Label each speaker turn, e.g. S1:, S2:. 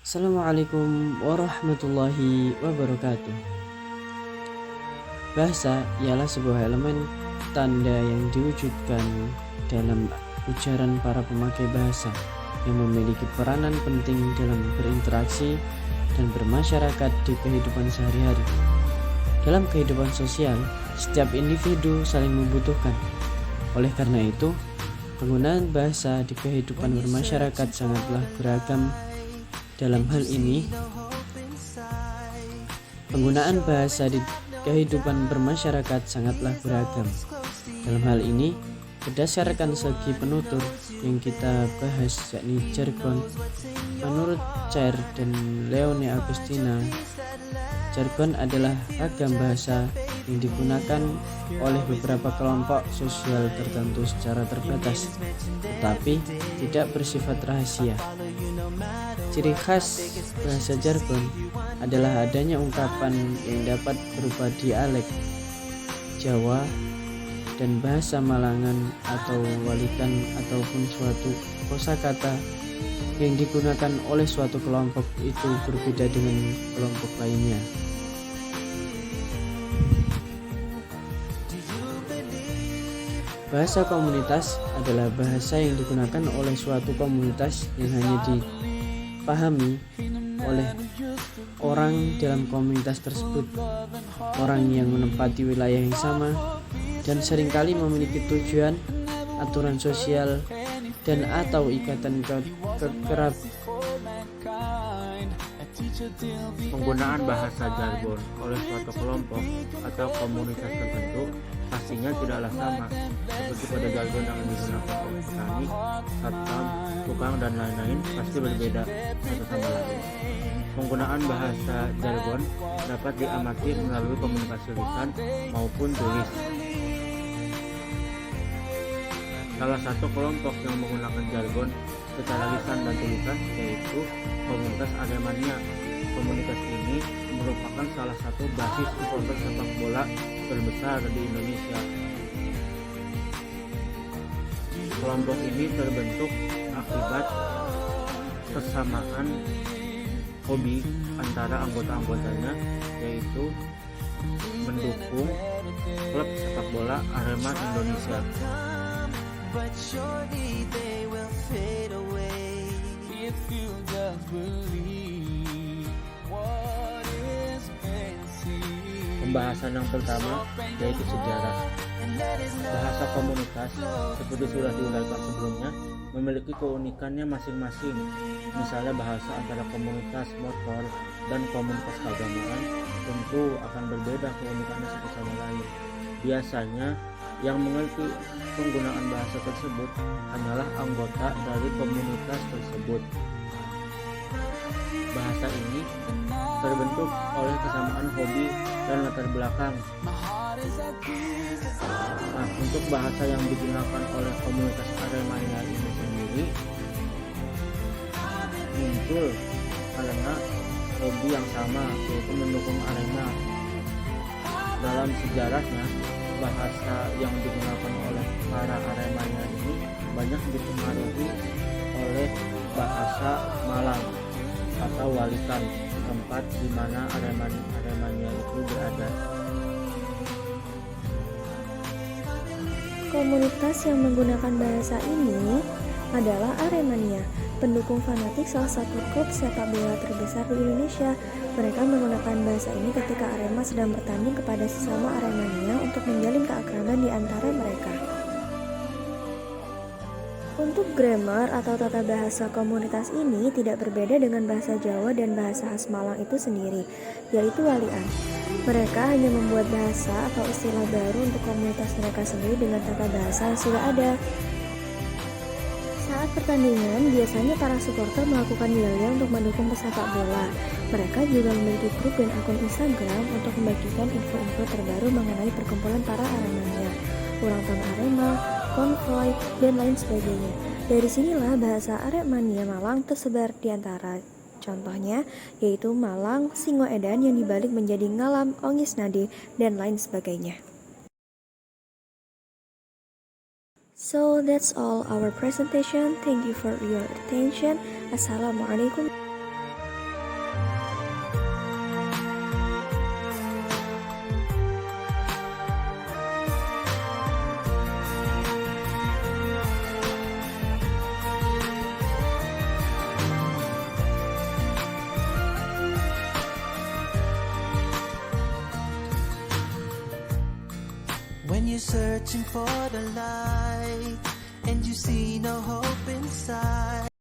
S1: Assalamualaikum warahmatullahi wabarakatuh. Bahasa ialah sebuah elemen tanda yang diwujudkan dalam ujaran para pemakai bahasa yang memiliki peranan penting dalam berinteraksi dan bermasyarakat di kehidupan sehari-hari. Dalam kehidupan sosial, setiap individu saling membutuhkan. Oleh karena itu, penggunaan bahasa di kehidupan bermasyarakat sangatlah beragam. Dalam hal ini, penggunaan bahasa di kehidupan bermasyarakat sangatlah beragam. Dalam hal ini, berdasarkan segi penutur yang kita bahas, yakni jargon, menurut Chair dan Leone Agustina, jargon adalah ragam bahasa yang digunakan oleh beberapa kelompok sosial tertentu secara terbatas, tetapi tidak bersifat rahasia. Ciri khas bahasa jargon adalah adanya ungkapan yang dapat berupa dialek Jawa dan bahasa Malangan atau walikan ataupun suatu kosakata yang digunakan oleh suatu kelompok itu berbeda dengan kelompok lainnya. Bahasa komunitas adalah bahasa yang digunakan oleh suatu komunitas yang hanya dipahami oleh orang dalam komunitas tersebut, orang yang menempati wilayah yang sama dan seringkali memiliki tujuan, aturan sosial, dan atau ikatan kekerabatan.
S2: Penggunaan bahasa jargon oleh suatu kelompok atau komunitas tertentu pastinya tidaklah sama seperti pada jargon yang digunakan oleh petani, satpam, tukang, dan lain-lain pasti berbeda satu sama lain. Penggunaan bahasa jargon dapat diamati melalui komunikasi lisan maupun tulis. Salah satu kelompok yang menggunakan jargon secara lisan dan tulisan yaitu komunitas Aremania. Komunitas ini merupakan salah satu basis supporter sepak bola terbesar di Indonesia. Kelompok ini terbentuk akibat kesamaan hobi antara anggota-anggotanya, yaitu mendukung klub sepak bola Arema Indonesia. Pembahasan yang pertama yaitu sejarah. Bahasa komunitas seperti sudah diuraikan sebelumnya memiliki keunikannya masing-masing. Misalnya bahasa antara komunitas motor dan komunitas keagamaan tentu akan berbeda keunikannya satu sama lain. Biasanya yang mengerti penggunaan bahasa tersebut hanyalah anggota dari komunitas tersebut. Bahasa ini terbentuk oleh kesamaan hobi dan latar belakang. Nah, untuk bahasa yang digunakan oleh komunitas Aremania ini sendiri muncul karena hobi yang sama, yaitu mendukung Arema. Dalam sejarahnya, bahasa yang digunakan oleh para Aremania ini banyak dipengaruhi oleh bahasa Malang atau walikan, tempat di mana Aremania itu berada.
S3: Komunitas yang menggunakan bahasa ini adalah Aremania, pendukung fanatik salah satu klub sepak bola terbesar di Indonesia. Mereka menggunakan bahasa ini ketika Arema sedang bertanding kepada sesama Aremania untuk menjalin keakraban di antara mereka. Untuk grammar atau tata bahasa komunitas ini tidak berbeda dengan bahasa Jawa dan bahasa khas Malang itu sendiri, yaitu walian. Mereka hanya membuat bahasa atau istilah baru untuk komunitas mereka sendiri dengan tata bahasa yang sudah ada. Saat pertandingan, biasanya para supporter melakukan yel-yel untuk mendukung pesepak bola. Mereka juga memiliki grup dan akun Instagram untuk membagikan info-info terbaru mengenai perkumpulan para Aremania, ulang tahun Arema, konvoy, dan lain sebagainya. Dari sinilah bahasa Aremania Malang tersebar di antara contohnya, yaitu Malang, Singoedan yang dibalik menjadi Ngalam, Ongis Nade, dan lain sebagainya. So that's all our presentation. Thank you for your attention. Assalamualaikum.
S4: when you're searching for the light and you see no hope inside.